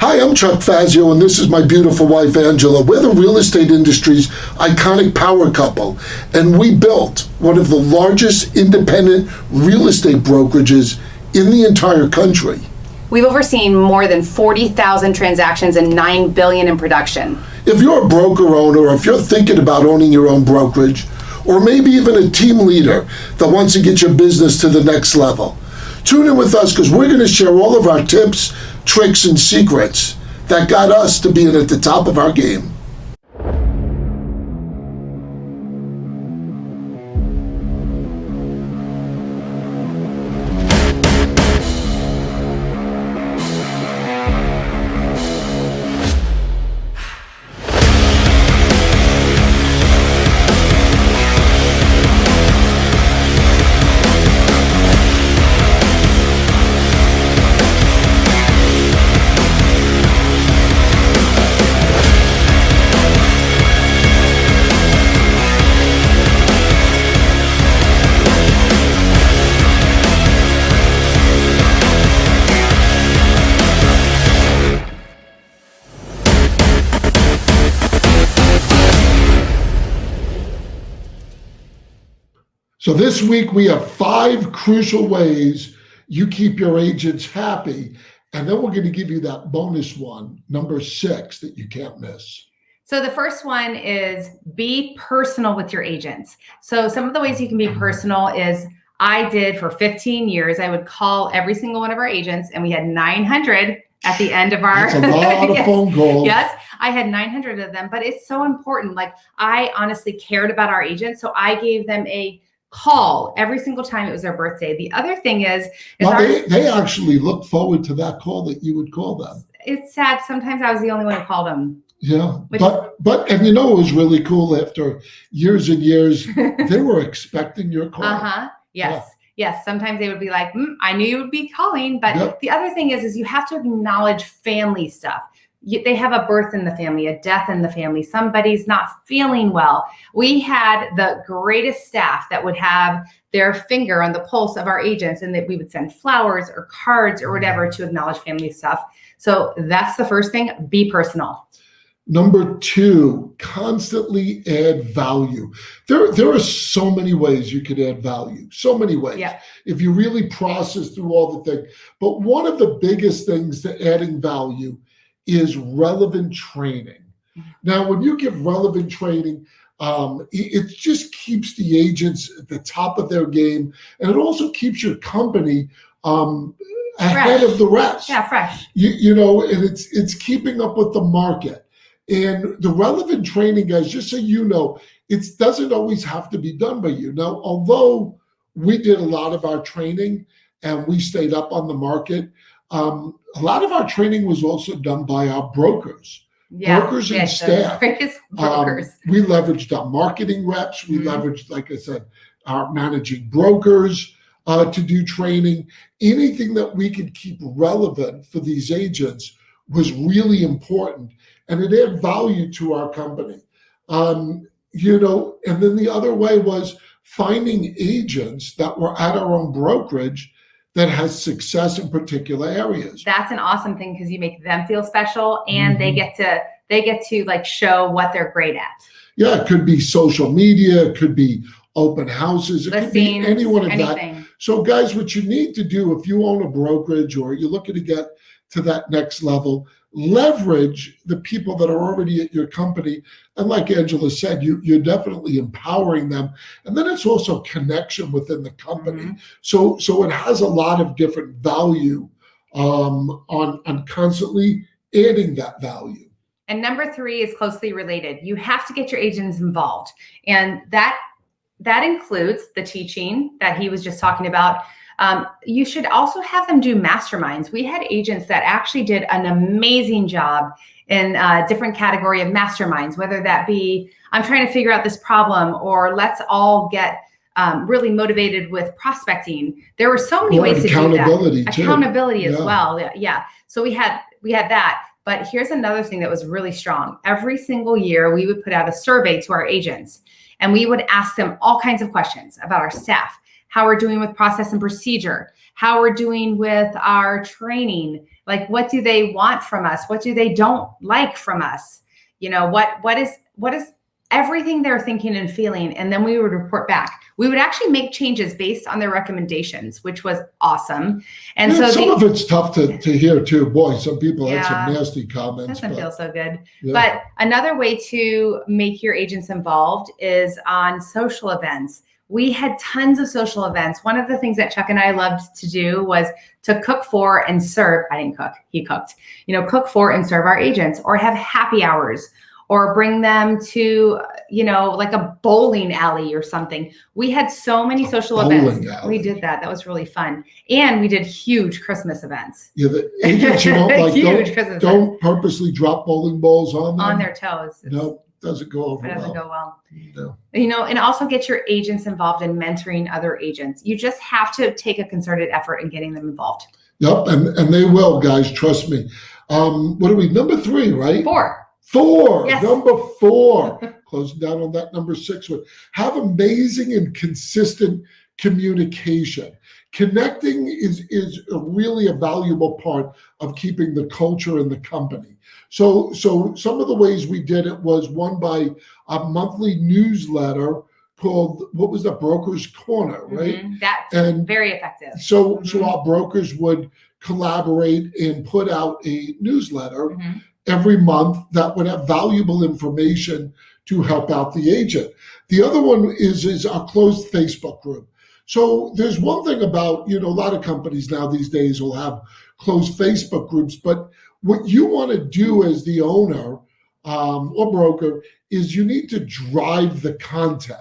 Hi, I'm Chuck Fazio, and this is my beautiful wife, Angela. We're the real estate industry's iconic power couple, and we built one of the largest independent real estate brokerages in the entire country. We've overseen more than 40,000 transactions and $9 billion in production. If you're a broker owner, or if you're thinking about owning your own brokerage, or maybe even a team leader that wants to get your business to the next level, tune in with us because we're going to share all of our tips, tricks, and secrets that got us to being at the top of our game. So this week we have 5 crucial ways you keep your agents happy. And then we're going to give you that bonus one, number 6, that you can't miss. So the first one is be personal with your agents. So some of the ways you can be personal is I did for 15 years. I would call every single one of our agents, and we had 900 at the end of our. That's a lot of yes, phone calls. Yes, I had 900 of them, but it's so important. Like I honestly cared about our agents, so I gave them a call every single time it was their birthday. The other thing is well, they actually look forward to that call that you would call them. It's sad. Sometimes I was the only one who called them. Yeah, but and you know it was really cool after years and years, they were expecting your call. Yes. Yeah. Yes. Sometimes they would be like, I knew you would be calling. But Yep. The other thing is you have to acknowledge family stuff. They have a birth in the family, a death in the family. Somebody's not feeling well. We had the greatest staff that would have their finger on the pulse of our agents, and that we would send flowers or cards or whatever to acknowledge family stuff. So that's the first thing, be personal. Number 2, constantly add value. There are so many ways you could add value, so many ways. Yeah. If you really process through all the things. But one of the biggest things to adding value is relevant training. Now, when you give relevant training, it just keeps the agents at the top of their game, and it also keeps your company ahead of the rest. Yeah, fresh. You know, and it's keeping up with the market. And the relevant training, guys, just so you know, it doesn't always have to be done by you. Now, although we did a lot of our training and we stayed up on the market, a lot of our training was also done by our brokers. Yeah, brokers and staff. Brokers. We leveraged our marketing reps. We leveraged, like I said, our managing brokers to do training. Anything that we could keep relevant for these agents was really important, and it added value to our company. You know, and then the other way was finding agents that were at our own brokerage that has success in particular areas. That's an awesome thing because you make them feel special, and they get to like show what they're great at. Yeah, it could be social media, it could be open houses, it could be any one of anything. that. So guys, what you need to do if you own a brokerage or you're looking to get to that next level, leverage the people that are already at your company. And like Angela said, you're definitely empowering them. And then it's also connection within the company. So it has a lot of different value on constantly adding that value. And number 3 is closely related. You have to get your agents involved. And that includes the teaching that he was just talking about. You should also have them do masterminds. We had agents that actually did an amazing job in a different category of masterminds, whether that be, I'm trying to figure out this problem, or let's all get really motivated with prospecting. There were so many ways to do that. Accountability as well. Yeah. So we had that. But here's another thing that was really strong. Every single year, we would put out a survey to our agents, and we would ask them all kinds of questions about our staff, how we're doing with process and procedure, how we're doing with our training, Like, what do they want from us? What do they don't like from us? You know, what is everything they're thinking and feeling. And then we would report back. We would actually make changes based on their recommendations, which was awesome. And Yeah, so some of it's tough to hear too. Boy, some people had Yeah. some nasty comments. doesn't feel so good. Yeah. But another way to make your agents involved is on social events. We had tons of social events. One of the things that Chuck and I loved to do was to cook for and serve. I didn't cook, he cooked, cook for and serve our agents, or have happy hours, or bring them to, like a bowling alley or something. We had so many social events. Alley. We did that. That was really fun. And we did huge Christmas events. Yeah, the agents, don't purposely drop bowling balls on them. On their toes. No, doesn't go over It doesn't well. go well. No. And also get your agents involved in mentoring other agents. You just have to take a concerted effort in getting them involved. Yep, and they will, guys, trust me. What are we, number 3, right? 4. Yes. Number 4. Closing down on that number 6 one. Have amazing and consistent communication. Connecting is really a valuable part of keeping the culture in the company. So some of the ways we did it was one by a monthly newsletter called, what was that, Brokerage Corner, right? Mm-hmm. That's very effective. So our brokers would collaborate and put out a newsletter every month that would have valuable information to help out the agent. The other one is our closed Facebook group. So there's one thing about, a lot of companies now these days will have closed Facebook groups, but what you want to do as the owner or broker is you need to drive the content.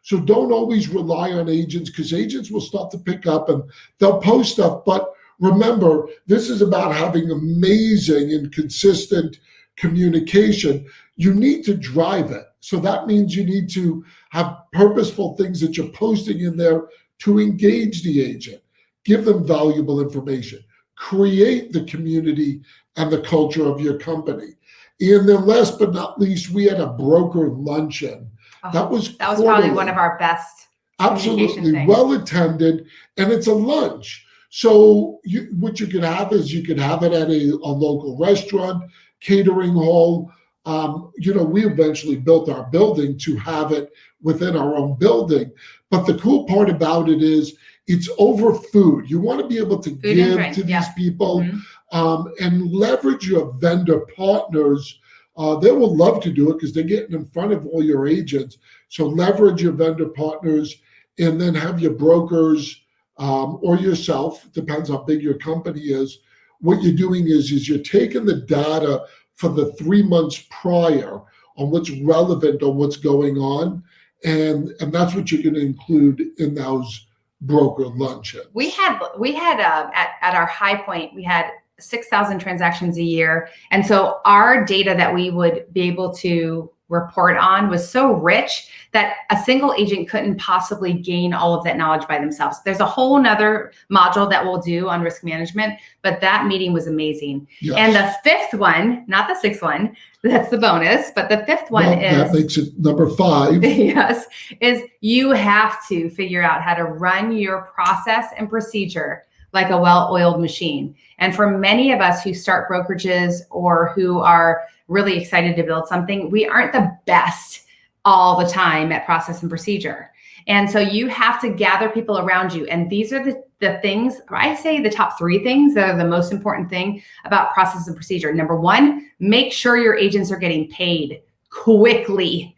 So don't always rely on agents, because agents will start to pick up and they'll post stuff. But remember, this is about having amazing and consistent communication. You need to drive it. So that means you need to have purposeful things that you're posting in there to engage the agent, give them valuable information, create the community and the culture of your company. And then last but not least, we had a broker luncheon. That was probably one of our best. Absolutely well attended, and it's a lunch. So what you could have is you could have it at a local restaurant, catering hall. We eventually built our building to have it within our own building. But the cool part about it is it's over food. You want to be able to give to these people and leverage your vendor partners. They will love to do it because they're getting in front of all your agents. So leverage your vendor partners, and then have your brokers or yourself, depends how big your company is. What you're doing is you're taking the data for the 3 months prior on what's relevant on what's going on. And that's what you're going to include in those broker luncheons. We had at our high point, we had 6,000 transactions a year. And so our data that we would be able to report on was so rich that a single agent couldn't possibly gain all of that knowledge by themselves. There's a whole nother module that we'll do on risk management, but that meeting was amazing. Yes. And the 5th one, not the 6th one, that's the bonus, but the 5th one is— that makes it number 5. Yes, is you have to figure out how to run your process and procedure like a well-oiled machine. And for many of us who start brokerages or who are really excited to build something, we aren't the best all the time at process and procedure. And so you have to gather people around you. And these are the things, I say the top 3 things that are the most important thing about process and procedure. Number 1, make sure your agents are getting paid quickly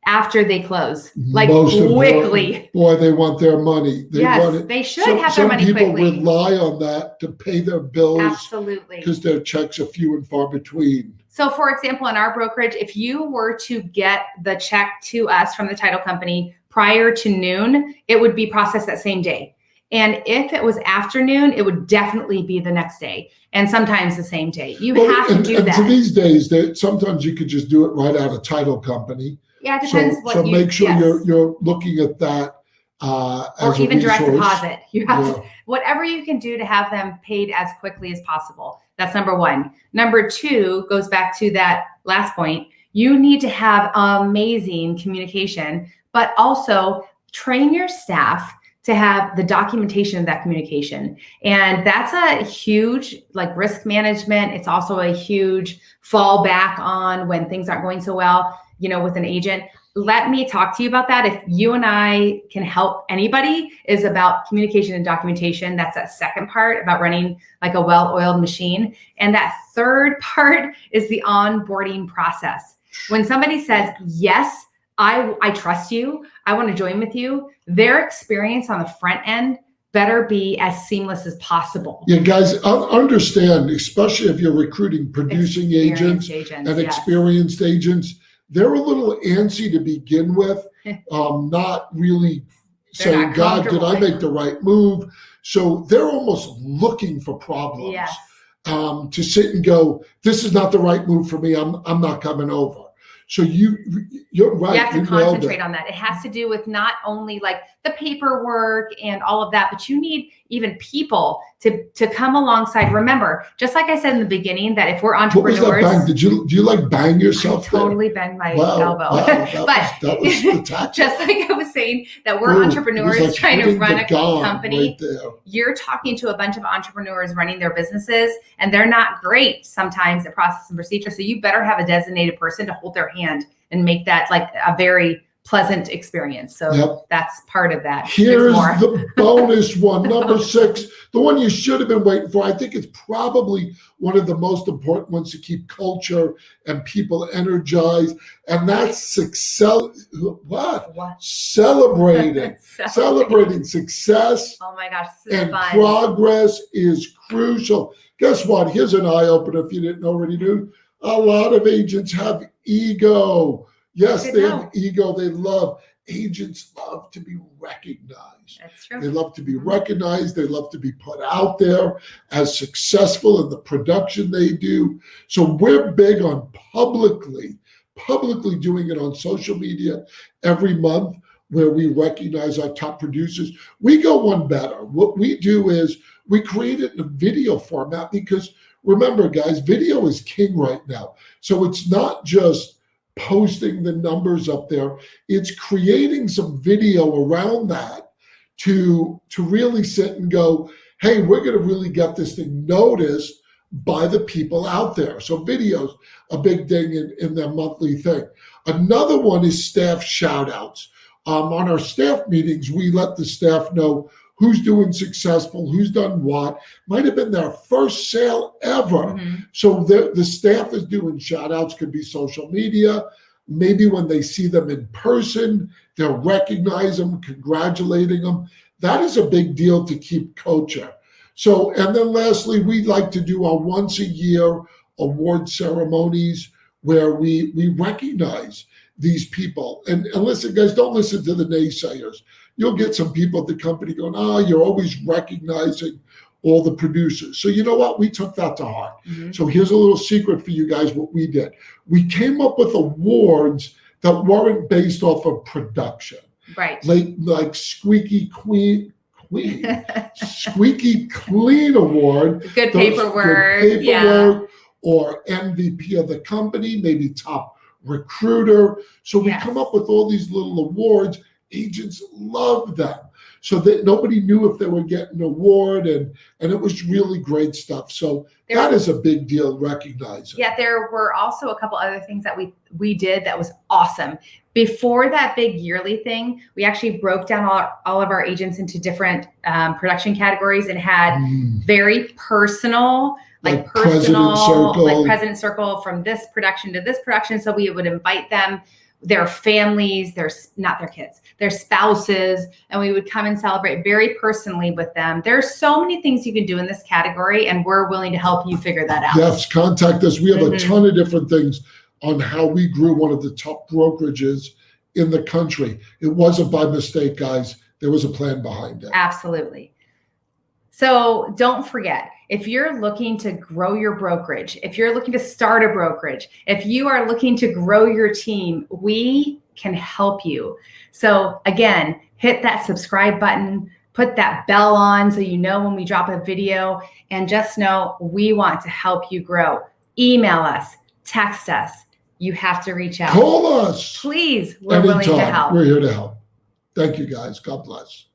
after they close, like quickly. Boy, they want their money. They should have their money quickly. Some people rely on that to pay their bills. Absolutely. Because their checks are few and far between. So for example, in our brokerage, if you were to get the check to us from the title company prior to noon, it would be processed that same day. And if it was afternoon, it would definitely be the next day, and sometimes the same day. You have to do that. And these days, sometimes you could just do it right out of title company. Yeah, it depends So make sure you're looking at that as or even a direct resource. deposit. You have to, whatever you can do to have them paid as quickly as possible. That's number 1. Number 2 goes back to that last point. You need to have amazing communication, but also train your staff to have the documentation of that communication. And that's a huge like risk management. It's also a huge fallback on when things aren't going so well, you know, with an agent. Let me talk to you about that. If you and I can help anybody, is about communication and documentation. That's that second part, about running like a well-oiled machine. And that third part is the onboarding process. When somebody says, yes, I trust you, I want to join with you, their experience on the front end better be as seamless as possible. Yeah, guys, understand, especially if you're recruiting producing agents and experienced agents, they're a little antsy to begin with, not really saying, God, did I make the right move? So they're almost looking for problems to sit and go, this is not the right move for me. I'm not coming over. So you're right. You have to concentrate on that. It has to do with not only like the paperwork and all of that, but you need even people to come alongside. Remember, just like I said in the beginning, that if we're entrepreneurs, what was that bang? Do you like bang yourself? I totally banged my elbow. Wow, that was spectacular. Just like I was saying, that we're entrepreneurs like trying to run a company. Right, you're talking to a bunch of entrepreneurs running their businesses, and they're not great sometimes at process and procedure. So you better have a designated person to hold their hand and make that like a very pleasant experience. So that's part of that. Here's the bonus one, number 6, the one you should have been waiting for. I think it's probably one of the most important ones to keep culture and people energized, and that's celebrating success. Oh my gosh, this is and fun. Progress is crucial. Guess what? Here's an eye-opener if you didn't already know. A lot of agents have ego. Yes, they have ego. Agents love to be recognized. That's true. They love to be recognized. They love to be put out there as successful in the production they do. So we're big on publicly doing it on social media every month, where we recognize our top producers. We go one better. What we do is we create it in a video format, because remember, guys, video is king right now. So it's not just posting the numbers up there, it's creating some video around that to really sit and go, hey, we're going to really get this thing noticed by the people out there. So video's a big thing in their monthly thing. Another one is staff shout outs. On our staff meetings, we let the staff know who's doing successful, who's done what. Might have been their first sale ever. So the staff is doing shout outs, could be social media. Maybe when they see them in person, they'll recognize them, congratulating them. That is a big deal to keep culture. So, and then lastly, we'd like to do our once a year award ceremonies where we recognize these people. And listen, guys, don't listen to the naysayers. You'll get some people at the company going, you're always recognizing all the producers. So you know what? We took that to heart. So here's a little secret for you guys, what we did. We came up with awards that weren't based off of production. Right. Like Squeaky Clean Award. Good paperwork. Or MVP of the company, maybe top recruiter. So we come up with all these little awards. Agents love them. So that nobody knew if they were getting an award, and it was really great stuff. So that is a big deal, recognizing. Yeah, there were also a couple other things that we did that was awesome. Before that big yearly thing, we actually broke down all of our agents into different production categories and had very personal, like President Circle from this production to this production. So we would invite them, their families, not their kids, their spouses, and we would come and celebrate very personally with them. There's so many things you can do in this category, and we're willing to help you figure that out. Yes, contact us. We have a ton of different things on how we grew one of the top brokerages in the country. It wasn't by mistake, guys. There was a plan behind it. Absolutely. So don't forget, if you're looking to grow your brokerage, if you're looking to start a brokerage, if you are looking to grow your team, we can help you. So again, hit that subscribe button, put that bell on so you know when we drop a video, and just know we want to help you grow. Email us, text us. You have to reach out. Call us. Please, we're willing to help. We're here to help. Thank you, guys. God bless.